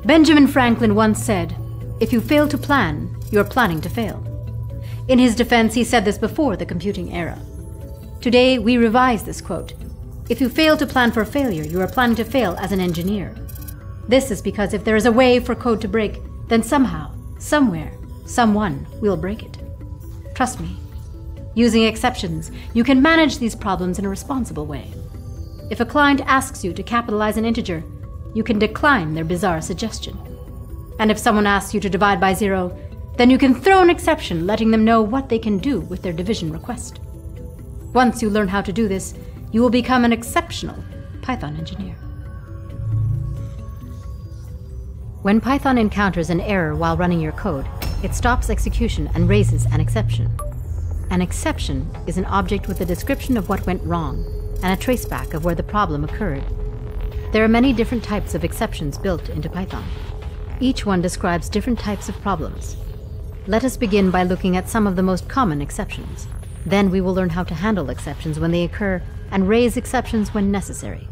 Benjamin Franklin once said, "If you fail to plan, you're planning to fail." In his defense, he said this before the computing era. Today, we revise this quote. If you fail to plan for failure, you are planning to fail as an engineer. This is because if there is a way for code to break, then somehow, somewhere, someone will break it. Trust me. Using exceptions, you can manage these problems in a responsible way. If a client asks you to capitalize an integer, you can decline their bizarre suggestion. And if someone asks you to divide by 0, then you can throw an exception letting them know what they can do with their division request. Once you learn how to do this, you will become an exceptional Python engineer. When Python encounters an error while running your code, it stops execution and raises an exception. An exception is an object with a description of what went wrong and a traceback of where the problem occurred. There are many different types of exceptions built into Python. Each one describes different types of problems. Let us begin by looking at some of the most common exceptions. Then we will learn how to handle exceptions when they occur and raise exceptions when necessary.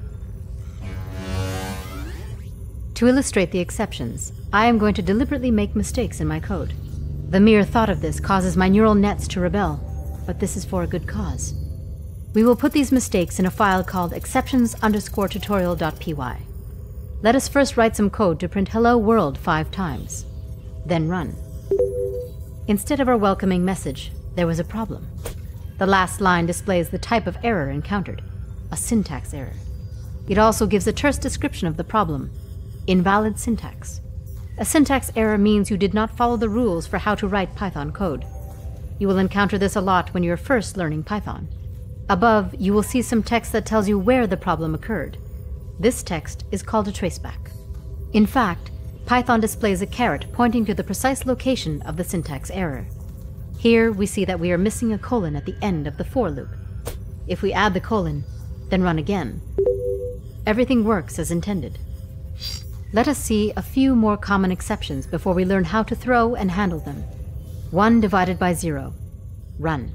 To illustrate the exceptions, I am going to deliberately make mistakes in my code. The mere thought of this causes my neural nets to rebel, but this is for a good cause. We will put these mistakes in a file called exceptions_tutorial.py. Let us first write some code to print hello world 5 times. Then run. Instead of our welcoming message, there was a problem. The last line displays the type of error encountered, a syntax error. It also gives a terse description of the problem, invalid syntax. A syntax error means you did not follow the rules for how to write Python code. You will encounter this a lot when you're first learning Python. Above, you will see some text that tells you where the problem occurred. This text is called a traceback. In fact, Python displays a caret pointing to the precise location of the syntax error. Here we see that we are missing a colon at the end of the for loop. If we add the colon, then run again, everything works as intended. Let us see a few more common exceptions before we learn how to throw and handle them. 1 divided by 0. Run.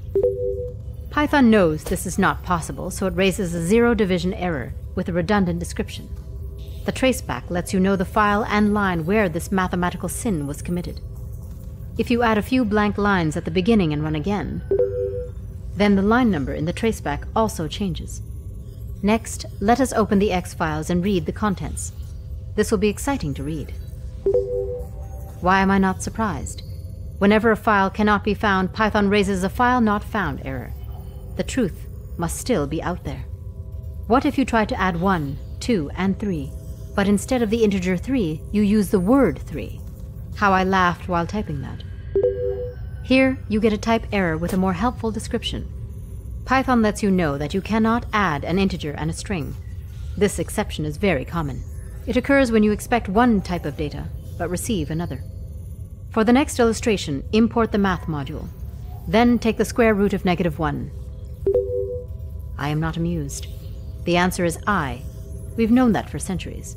Python knows this is not possible, so it raises a 0 division error with a redundant description. The traceback lets you know the file and line where this mathematical sin was committed. If you add a few blank lines at the beginning and run again, then the line number in the traceback also changes. Next, let us open the X files and read the contents. This will be exciting to read. Why am I not surprised? Whenever a file cannot be found, Python raises a file not found error. The truth must still be out there. What if you try to add 1, 2, and 3, but instead of the integer 3, you use the word 3? How I laughed while typing that. Here, you get a type error with a more helpful description. Python lets you know that you cannot add an integer and a string. This exception is very common. It occurs when you expect one type of data, but receive another. For the next illustration, import the math module. Then take the square root of -1. I am not amused. The answer is I. We've known that for centuries.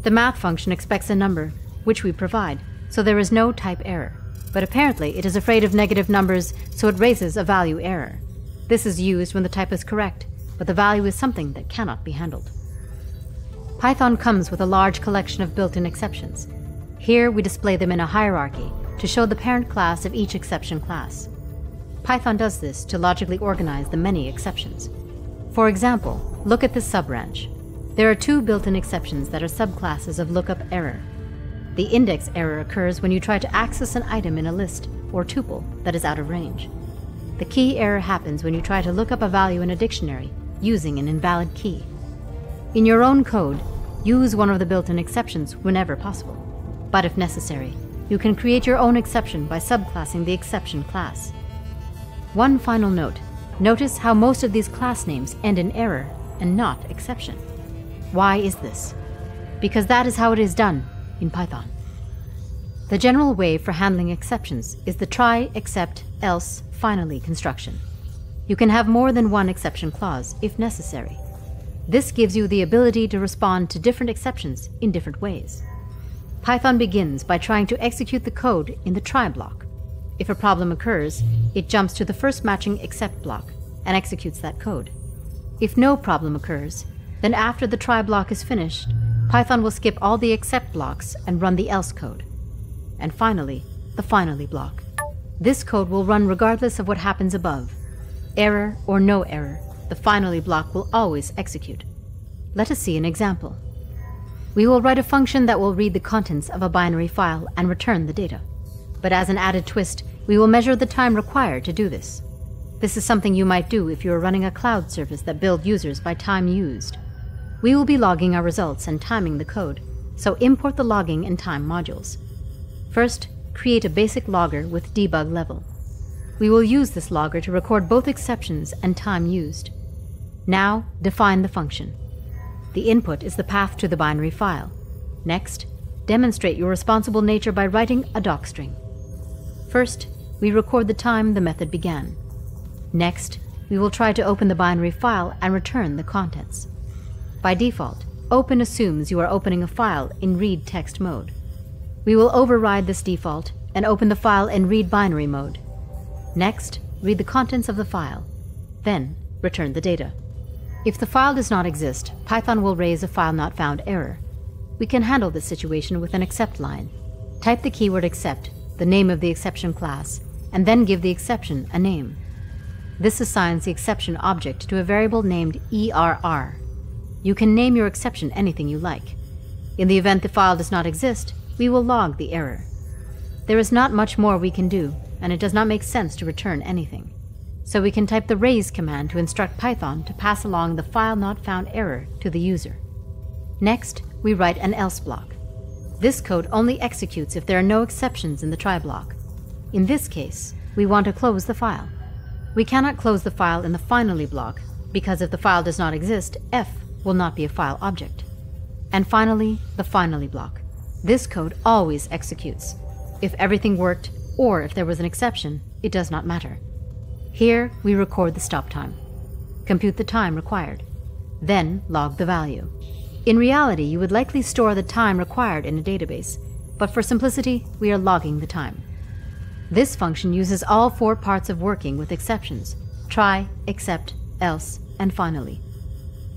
The math function expects a number, which we provide, so there is no type error. But apparently it is afraid of negative numbers, so it raises a value error. This is used when the type is correct, but the value is something that cannot be handled. Python comes with a large collection of built-in exceptions. Here we display them in a hierarchy to show the parent class of each exception class. Python does this to logically organize the many exceptions. For example, look at this subbranch. There are 2 built-in exceptions that are subclasses of lookup error. The index error occurs when you try to access an item in a list or tuple that is out of range. The key error happens when you try to look up a value in a dictionary using an invalid key. In your own code, use one of the built-in exceptions whenever possible. But if necessary, you can create your own exception by subclassing the exception class. One final note. Notice how most of these class names end in error and not exception. Why is this? Because that is how it is done in Python. The general way for handling exceptions is the try, except, else, finally construction. You can have more than one exception clause if necessary. This gives you the ability to respond to different exceptions in different ways. Python begins by trying to execute the code in the try block. If a problem occurs, it jumps to the first matching except block and executes that code. If no problem occurs, then after the try block is finished, Python will skip all the except blocks and run the else code. And finally, the finally block. This code will run regardless of what happens above. Error or no error, the finally block will always execute. Let us see an example. We will write a function that will read the contents of a binary file and return the data. But as an added twist, we will measure the time required to do this. This is something you might do if you are running a cloud service that builds users by time used. We will be logging our results and timing the code, so import the logging and time modules. First, create a basic logger with debug level. We will use this logger to record both exceptions and time used. Now, define the function. The input is the path to the binary file. Next, demonstrate your responsible nature by writing a docstring. First, we record the time the method began. Next, we will try to open the binary file and return the contents. By default, open assumes you are opening a file in read text mode. We will override this default and open the file in read binary mode. Next, read the contents of the file. Then, return the data. If the file does not exist, Python will raise a file not found error. We can handle this situation with an except line. Type the keyword except, the name of the exception class, and then give the exception a name. This assigns the exception object to a variable named ERR. You can name your exception anything you like. In the event the file does not exist, we will log the error. There is not much more we can do, and it does not make sense to return anything. So we can type the raise command to instruct Python to pass along the file not found error to the user. Next, we write an else block. This code only executes if there are no exceptions in the try block. In this case, we want to close the file. We cannot close the file in the finally block, because if the file does not exist, f will not be a file object. And finally, the finally block. This code always executes. If everything worked, or if there was an exception, it does not matter. Here, we record the stop time. Compute the time required. Then, log the value. In reality, you would likely store the time required in a database, but for simplicity, we are logging the time. This function uses all 4 parts of working with exceptions: try, except, else, and finally.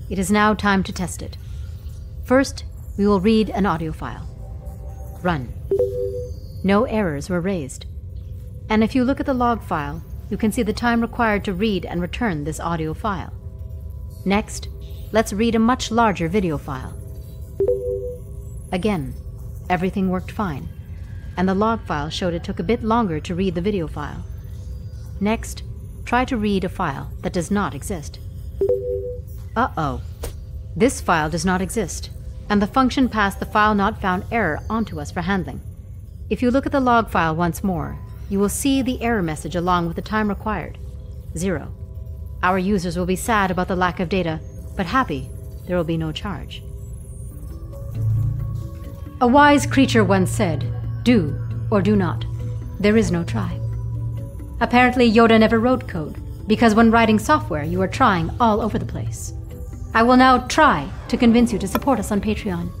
It is now time to test it. First, we will read an audio file. Run. No errors were raised. And if you look at the log file, you can see the time required to read and return this audio file. Next, let's read a much larger video file. Again, everything worked fine, and the log file showed it took a bit longer to read the video file. Next, try to read a file that does not exist. Uh-oh. This file does not exist, and the function passed the file not found error onto us for handling. If you look at the log file once more, you will see the error message along with the time required: 0. Our users will be sad about the lack of data, but happy there will be no charge. A wise creature once said, "Do or do not. There is no try." Apparently, Yoda never wrote code, because when writing software, you are trying all over the place. I will now try to convince you to support us on Patreon.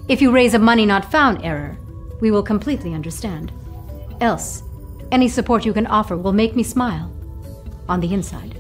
If you raise a money not found error, we will completely understand. Else, any support you can offer will make me smile on the inside.